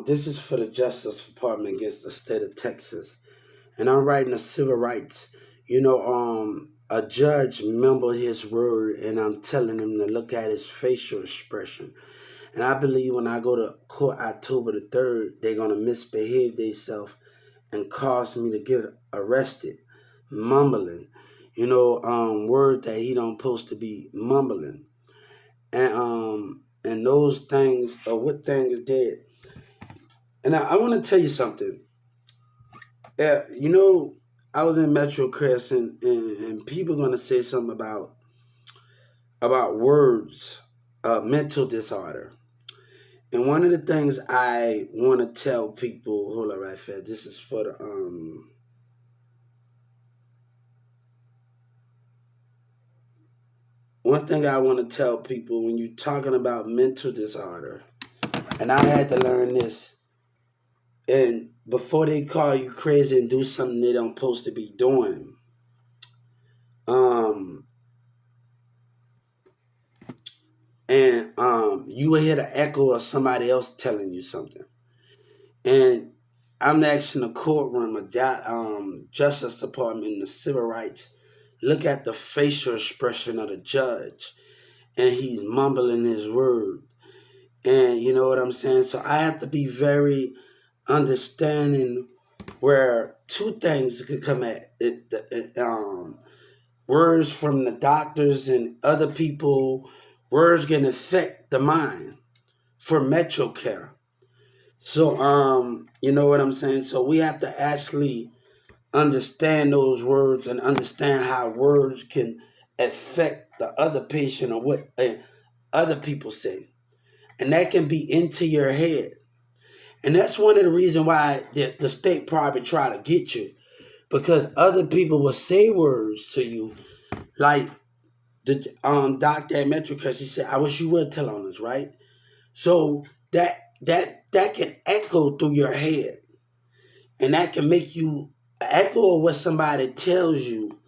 This is for the Justice Department against the state of Texas, and I'm writing a civil rights. A judge remembered his word, and I'm telling him to look at his facial expression. And I believe when I go to court October the 3rd, they're gonna misbehave themselves and cause me to get arrested, mumbling. Word that he don't supposed to be mumbling, and those things are what things did. And I want to tell you something. Yeah, I was in Metro Crescent, and people gonna say something about words, mental disorder. And one of the things I want to tell people, hold on right fast. This is for the one thing I want to tell people when you're talking about mental disorder, and I had to learn this. And before they call you crazy and do something they don't supposed to be doing, um, you will hear the echo of somebody else telling you something. And I'm asking the courtroom of that Justice Department and the civil rights, look at the facial expression of the judge, and he's mumbling his word. And you know what I'm saying? So I have to be very understanding where two things could come at it. Words from the doctors and other people, words can affect the mind for Metro Care. So, you know what I'm saying? So we have to actually understand those words and understand how words can affect the other patient or what other people say. And that can be into your head. And that's one of the reasons why the state probably try to get you. Because other people will say words to you like the doctor at MetroCrest, he said, I wish you would tell on us, right? So that can echo through your head, and that can make you echo of what somebody tells you,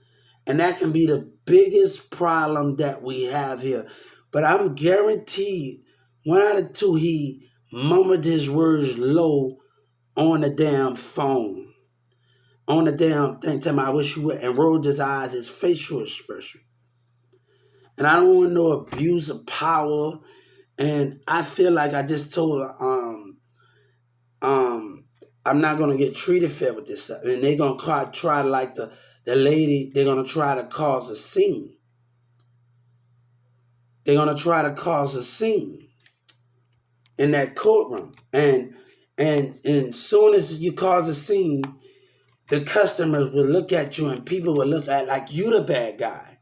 and that can be the biggest problem that we have here. But I'm guaranteed one out of two he mumbled his words low on the damn phone, on the damn thing. Tell me, I wish you would, and rolled his eyes, his facial expression. And I don't want no abuse of power. And I feel like I just told her, um, I'm not gonna get treated fair with this stuff. And they're gonna try like the lady, they're gonna try to cause a scene. They're gonna try to cause a scene in that courtroom. And soon as you cause a scene, the customers will look at you and people will look at like you the bad guy.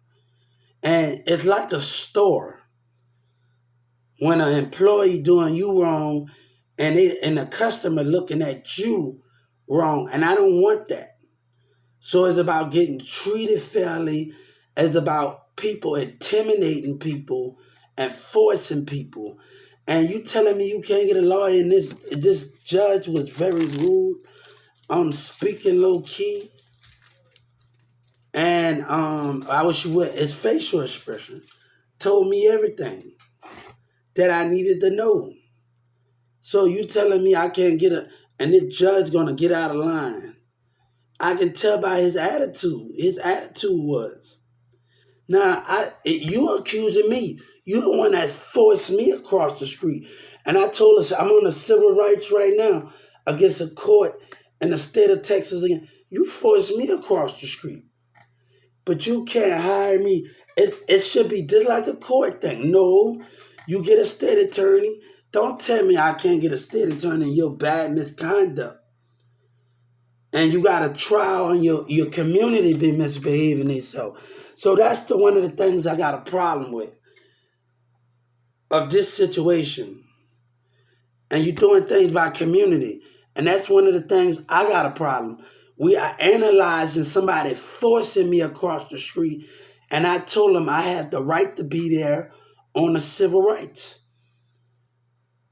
And it's like a store when an employee doing you wrong and the customer looking at you wrong. And I don't want that. So it's about getting treated fairly. It's about people intimidating people and forcing people. And you telling me you can't get a lawyer and this judge was very rude, speaking low key. And I wish you would, his facial expression told me everything that I needed to know. So you telling me I can't get and this judge gonna get out of line. I can tell by his attitude. His attitude was, now you accusing me. You the one that forced me across the street. And I told us I'm on the civil rights right now against a court in the state of Texas again. You forced me across the street. But you can't hire me. It should be just like a court thing. No, you get a state attorney. Don't tell me I can't get a state attorney in your bad misconduct. And you got a trial and your community be misbehaving itself. So that's one of the things I got a problem with of this situation. And you're doing things by community. And that's one of the things I got a problem. We are analyzing somebody forcing me across the street. And I told him I had the right to be there on the civil rights.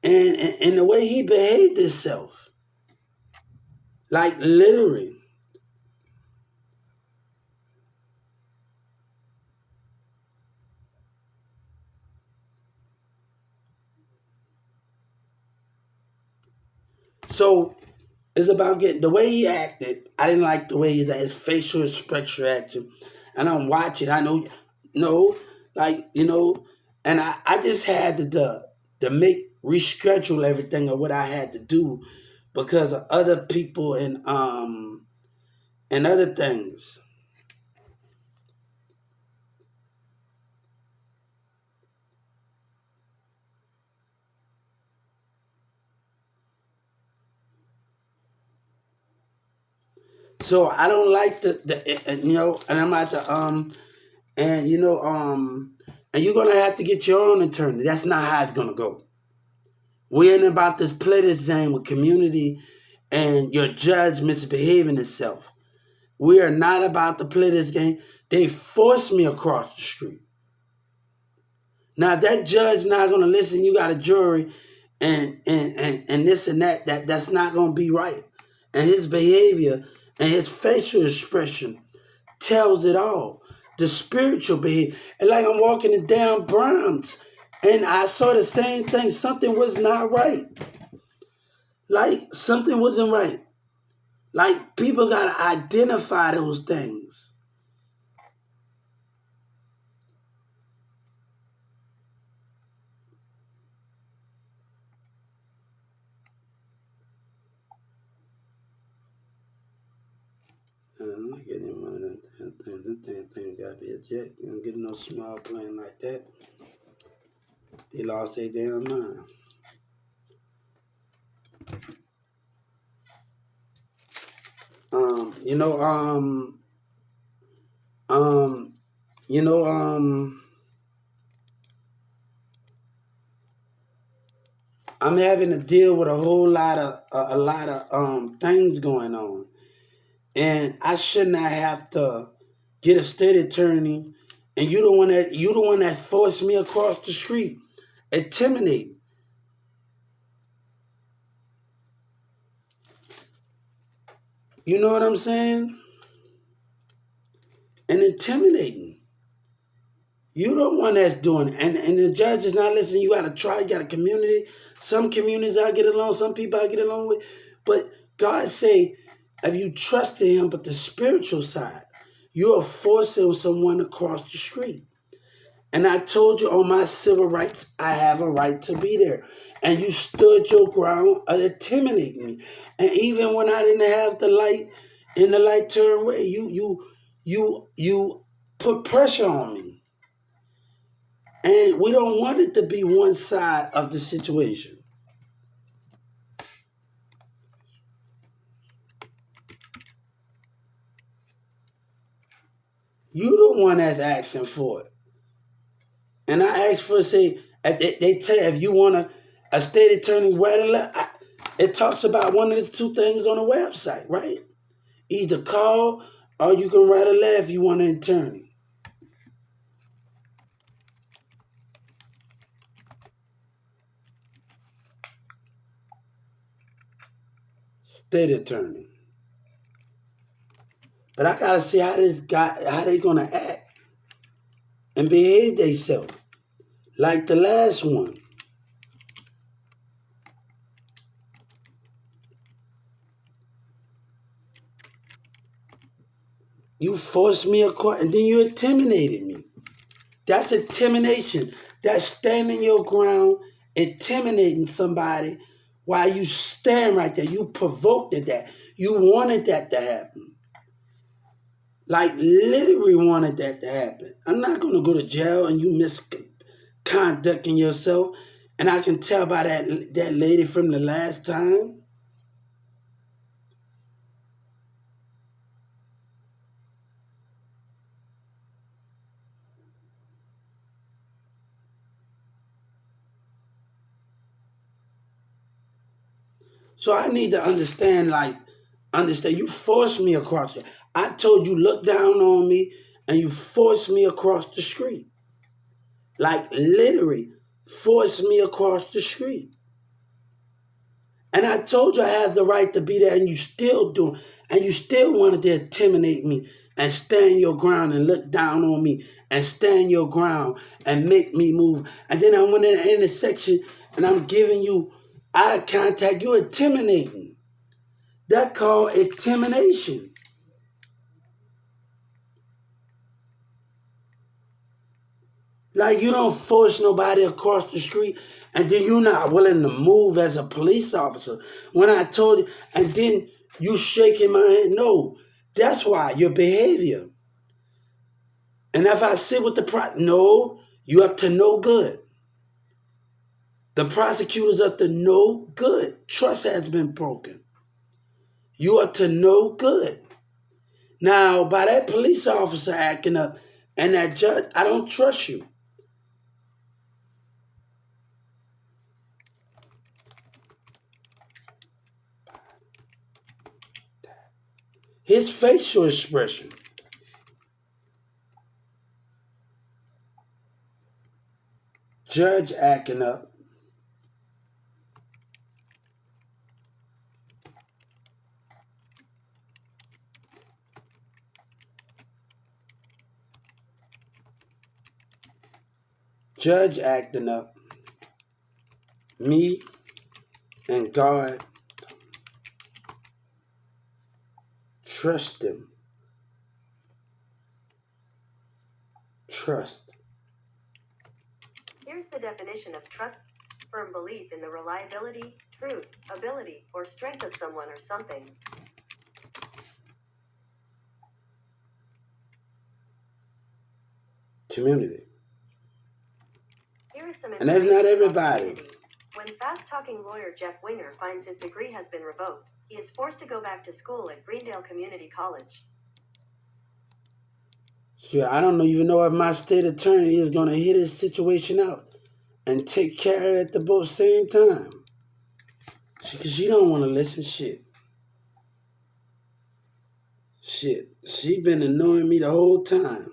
And the way he behaved himself, like literally. So it's about getting the way he acted. I didn't like the way his facial expression action. And I'm watching. I know, no, like and I just had to make reschedule everything of what I had to do because of other people and other things. So I don't like and I'm at the and and you're gonna have to get your own attorney. That's not how it's gonna go. We ain't about this play this game with community and your judge misbehaving itself. We are not about to play this game. They forced me across the street. Now if that judge not gonna listen, you got a jury and this and that's not gonna be right. And his behavior and his facial expression tells it all. The spiritual behavior. And like I'm walking in down Browns and I saw the same thing. Something was not right. Like something wasn't right. Like people gotta identify those things. I'm not getting one of them damn things. Them damn things gotta be a jet. You don't get no small plane like that. They lost their damn mind. Um, you know, um, um, you know, I'm having to deal with a whole lot of a lot of things going on, and I should not have to get a state attorney. And you the one that forced me across the street, intimidate. You know what I'm saying? And intimidating. You the one that's doing it. And the judge is not listening. You got to try. You got a community. Some communities I get along. Some people I get along with. But God say, if you trust in Him, but the spiritual side, you are forcing someone across the street. And I told you on my civil rights, I have a right to be there. And you stood your ground, intimidating me. And even when I didn't have the light in the light turn way, you put pressure on me. And we don't want it to be one side of the situation. You the one that's asking for it. And I asked for say if they tell you if you want a state attorney where to it talks about one of the two things on the website, right? Either call or you can write a letter if you want an attorney. State attorney. But I gotta see how they gonna act and behave themselves. Like the last one. You forced me across and then you intimidated me. That's intimidation. That's standing your ground, intimidating somebody while you stand right there. You provoked that. You wanted that to happen. Like literally wanted that to happen. I'm not gonna go to jail and you misconducting yourself. And I can tell by that lady from the last time. So I need to understand you forced me across it. I told you look down on me and you forced me across the street. Like literally forced me across the street. And I told you I have the right to be there and you still do. And you still wanted to intimidate me and stand your ground and look down on me and stand your ground and make me move. And then I went in the intersection and I'm giving you eye contact. You're intimidating. That called intimidation. Like you don't force nobody across the street and then you're not willing to move as a police officer. When I told you, and then you shaking my hand. No, that's why your behavior. And if I sit with the no, you up to no good. The prosecutor's up to no good. Trust has been broken. You up to no good. Now, by that police officer acting up and that judge, I don't trust you. His facial expression, judge acting up, judge acting up, me and God trust them. Trust. Here's the definition of trust: firm belief in the reliability, truth, ability, or strength of someone or something. Community. Here is some And that's information not about everybody. community. When fast-talking lawyer Jeff Winger finds his degree has been revoked, he is forced to go back to school at Greendale Community College. Sure, I don't even know if my state attorney is going to hit his situation out and take care of it at the both same time. Because she don't want to listen. Shit. She been annoying me the whole time.